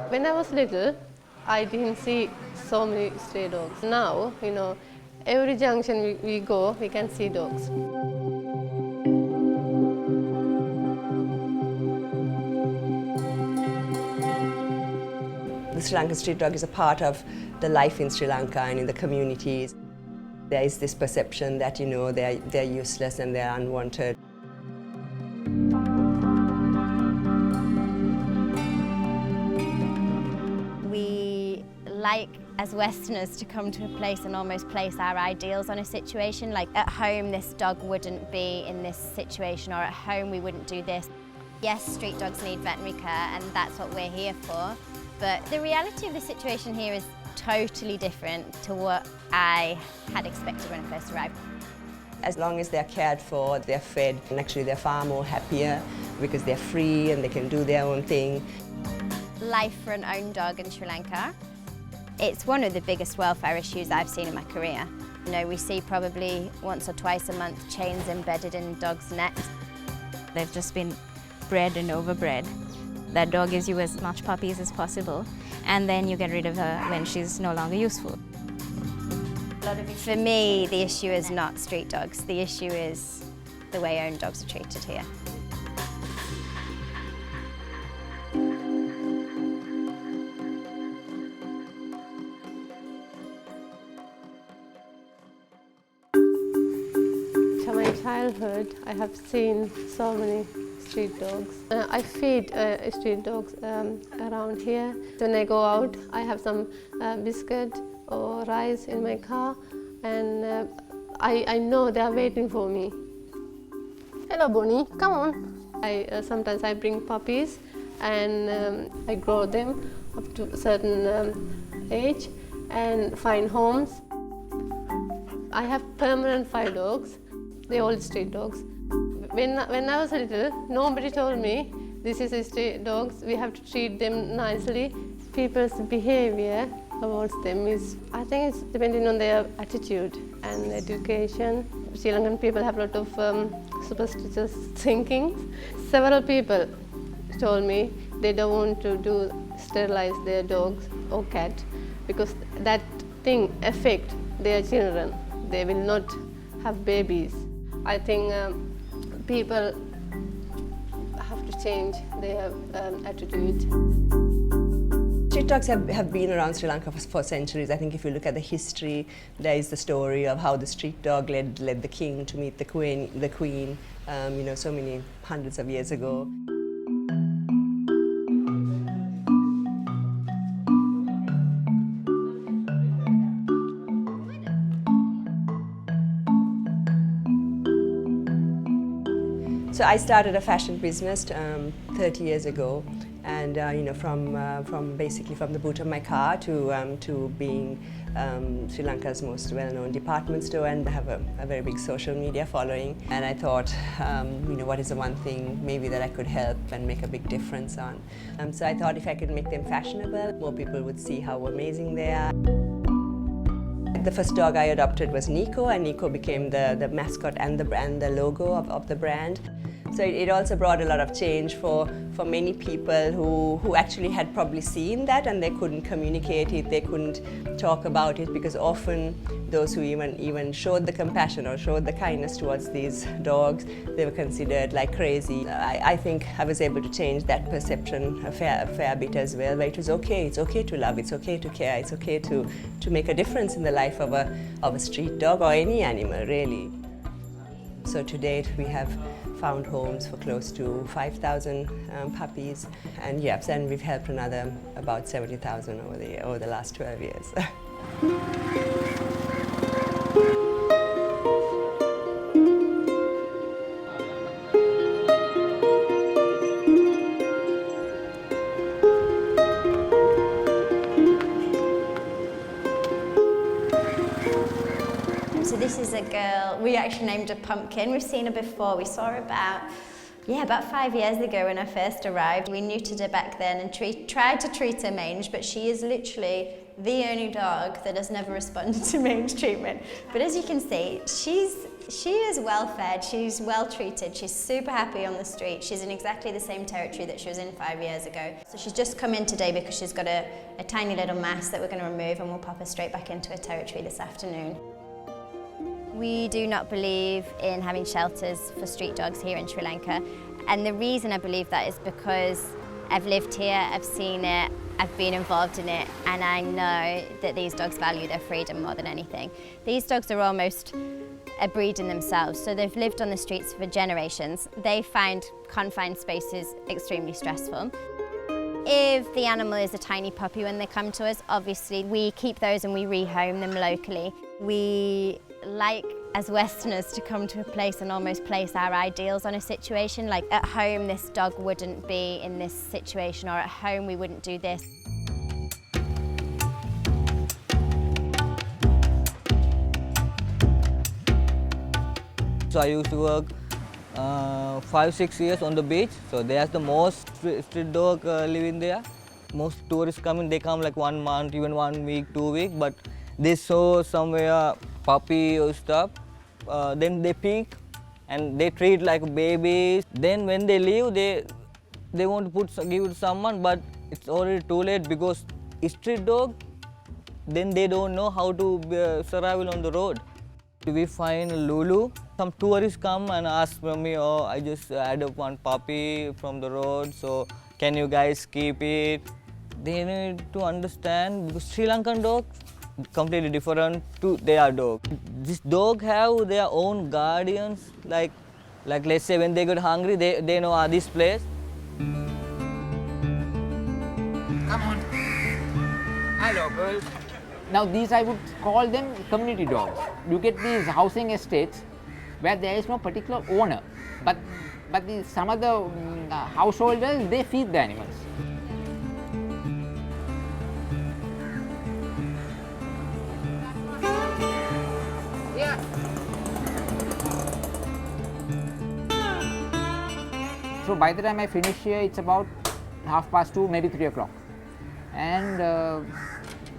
When I was little, I didn't see so many stray dogs. Now, every junction we go, we can see dogs. The Sri Lankan street dog is a part of the life in Sri Lanka and in the communities. There is this perception that, they're useless and they're unwanted. We like, as Westerners, to come to a place and almost place our ideals on a situation. Like at home, this dog wouldn't be in this situation, or at home we wouldn't do this. Yes, street dogs need veterinary care, and that's what we're here for. But the reality of the situation here is totally different to what I had expected when I first arrived. As long as they're cared for, they're fed, and actually they're far more happier because they're free and they can do their own thing. Life for an own dog in Sri Lanka, it's one of the biggest welfare issues I've seen in my career. We see probably once or twice a month chains embedded in dogs' necks. They've just been bred and overbred. That dog gives you as much puppies as possible, and then you get rid of her when she's no longer useful. For me, the issue is not street dogs. The issue is the way owned dogs are treated here. From my childhood, I have seen so many street dogs. I feed street dogs around here. When I go out, I have some biscuit or rice in my car, and I know they are waiting for me. Hello, Bonnie, come on. Sometimes I bring puppies, and I grow them up to a certain age and find homes. I have permanent 5 dogs. They're all street dogs. When I was little, nobody told me this is a street dogs. We have to treat them nicely. People's behavior towards them is, I think it's depending on their attitude and education. Sri Lankan people have a lot of superstitious thinking. Several people told me they don't want to sterilize their dogs or cat because that thing affects their children. They will not have babies. I think people have to change their attitude. Street dogs have been around Sri Lanka for centuries. I think if you look at the history, there is the story of how the street dog led the king to meet the queen, so many hundreds of years ago. So I started a fashion business 30 years ago, and from basically from the boot of my car to being Sri Lanka's most well-known department store, and I have a very big social media following. And I thought, what is the one thing maybe that I could help and make a big difference on? So I thought if I could make them fashionable, more people would see how amazing they are. The first dog I adopted was Nico, and Nico became the mascot and the logo of the brand. So it also brought a lot of change for many people who actually had probably seen that and they couldn't communicate it, they couldn't talk about it, because often those who even showed the compassion or showed the kindness towards these dogs, they were considered like crazy. I think I was able to change that perception a fair bit as well, where it was okay, it's okay to love, it's okay to care, it's okay to make a difference in the life of a street dog or any animal, really. So to date we have found homes for close to 5,000 puppies, and yes, and we've helped another about 70,000 over the last 12 years. So this is a girl, we actually named her Pumpkin. We've seen her before. We saw her about Yeah, about 5 years ago when I first arrived, we neutered her back then and tried to treat her mange, but she is literally the only dog that has never responded to mange treatment. But as you can see, she is well fed, she's well treated, she's super happy on the street. She's in exactly the same territory that she was in 5 years ago. So she's just come in today because she's got a tiny little mass that we're going to remove, and we'll pop her straight back into her territory this afternoon. We do not believe in having shelters for street dogs here in Sri Lanka, and the reason I believe that is because I've lived here, I've seen it, I've been involved in it, and I know that these dogs value their freedom more than anything. These dogs are almost a breed in themselves, so they've lived on the streets for generations. They find confined spaces extremely stressful. If the animal is a tiny puppy when they come to us, obviously we keep those and we rehome them locally. We like, as Westerners, to come to a place and almost place our ideals on a situation. Like, at home this dog wouldn't be in this situation, or at home we wouldn't do this. So I used to work 5-6 years on the beach. So there's the most street dog living there. Most tourists coming, they come like 1 month, even 1 week, 2 weeks. But they saw somewhere puppy or stuff, then they pick and they treat like babies. Then when they leave, they want to give it to someone, but it's already too late because street dog, then they don't know how to survive on the road. We find Lulu. Some tourists come and ask me, oh, I just added one puppy from the road, so can you guys keep it? They need to understand because Sri Lankan dogs completely different to their dog. This dog have their own guardians, like let's say when they get hungry, they know this place. Come on. Hello, girls. Now these I would call them community dogs. You get these housing estates where there is no particular owner, but some of the householders, they feed the animals. Yeah. So by the time I finish here, it's about 2:30, maybe 3 o'clock. And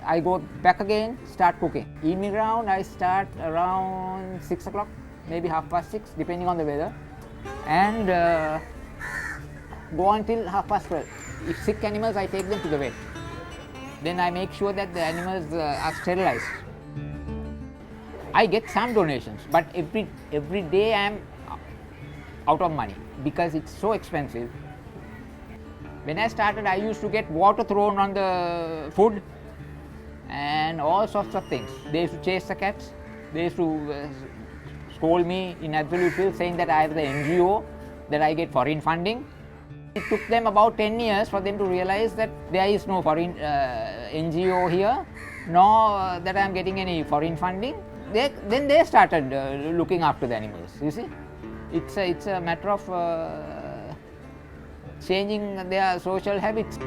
I go back again, start cooking. Evening round, I start around 6 o'clock, maybe 6:30, depending on the weather. And go until 12:30. If sick animals, I take them to the vet. Then I make sure that the animals are sterilized. I get some donations, but every day I am out of money because it's so expensive. When I started, I used to get water thrown on the food and all sorts of things. They used to chase the cats. They used to scold me in absolute filth, saying that I have the NGO, that I get foreign funding. It took them about 10 years for them to realize that there is no foreign NGO here, nor that I am getting any foreign funding. Then they started looking after the animals, you see. It's a matter of changing their social habits.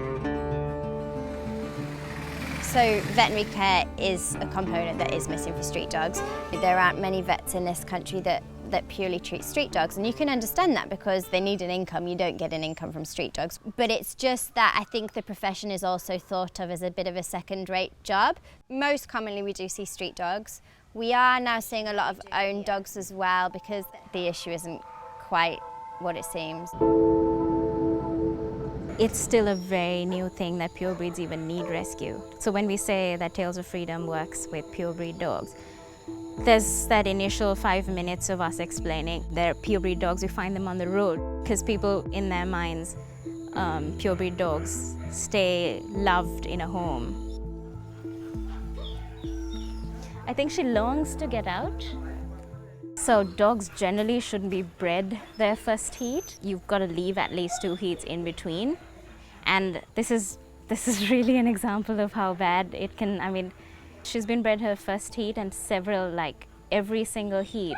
So veterinary care is a component that is missing for street dogs. There aren't many vets in this country that purely treat street dogs, and you can understand that because they need an income. You don't get an income from street dogs. But it's just that I think the profession is also thought of as a bit of a second-rate job. Most commonly we do see street dogs. We are now seeing a lot of owned dogs as well because the issue isn't quite what it seems. It's still a very new thing that pure breeds even need rescue. So when we say that Tales of Freedom works with pure breed dogs, there's that initial 5 minutes of us explaining they're pure breed dogs, we find them on the road, because people in their minds, pure breed dogs stay loved in a home. I think she longs to get out. So dogs generally shouldn't be bred their first heat. You've got to leave at least 2 heats in between. And this is really an example of how bad it can, I mean, she's been bred her first heat and every single heat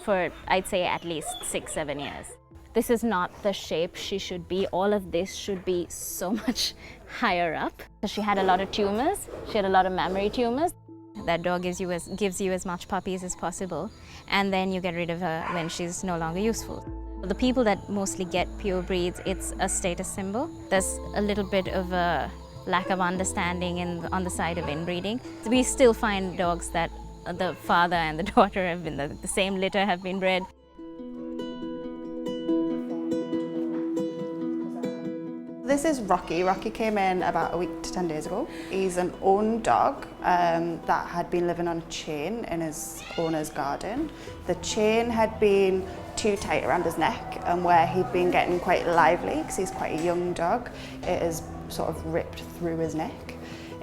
for, I'd say, at least 6-7 years. This is not the shape she should be. All of this should be so much higher up. So she had a lot of tumors. She had a lot of mammary tumors. That dog gives you as much puppies as possible, and then you get rid of her when she's no longer useful. The people that mostly get pure breeds, it's a status symbol. There's a little bit of a lack of understanding on the side of inbreeding. We still find dogs that the father and the daughter have been the same litter have been bred. This is Rocky. Rocky came in about a week to 10 days ago. He's an owned dog that had been living on a chain in his owner's garden. The chain had been too tight around his neck, and where he'd been getting quite lively, because he's quite a young dog, it has sort of ripped through his neck.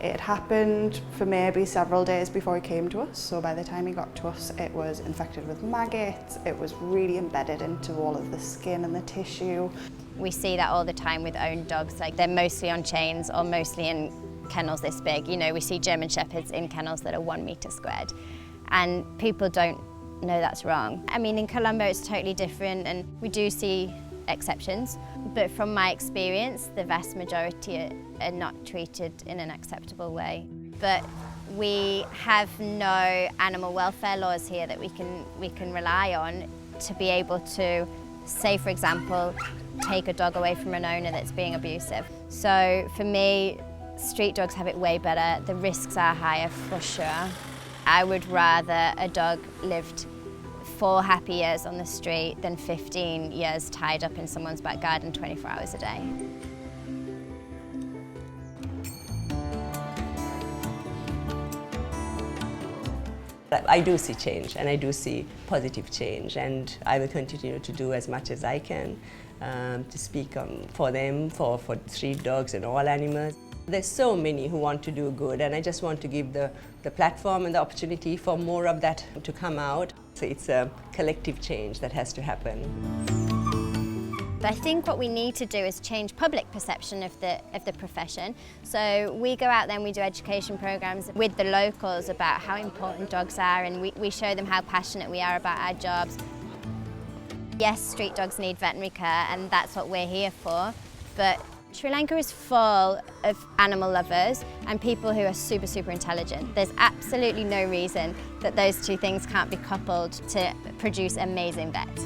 It happened for maybe several days before he came to us, so by the time he got to us it was infected with maggots, it was really embedded into all of the skin and the tissue. We see that all the time with owned dogs, like they're mostly on chains or mostly in kennels this big. You know, we see German Shepherds in kennels that are 1 metre squared, and people don't know that's wrong. I mean, in Colombo it's totally different, and we do see exceptions, but from my experience, the vast majority are not treated in an acceptable way. But we have no animal welfare laws here that we can rely on to be able to, say for example, take a dog away from an owner that's being abusive. So for me, street dogs have it way better. The risks are higher for sure. I would rather a dog lived 4 happy years on the street than 15 years tied up in someone's back garden 24 hours a day. I do see change, and I do see positive change, and I will continue to do as much as I can to speak for them, for street dogs and all animals. There's so many who want to do good, and I just want to give the platform and the opportunity for more of that to come out. So it's a collective change that has to happen. But I think what we need to do is change public perception of the profession. So we go out there and we do education programs with the locals about how important dogs are, and we show them how passionate we are about our jobs. Yes, street dogs need veterinary care, and that's what we're here for, but Sri Lanka is full of animal lovers and people who are super, super intelligent. There's absolutely no reason that those two things can't be coupled to produce amazing vets.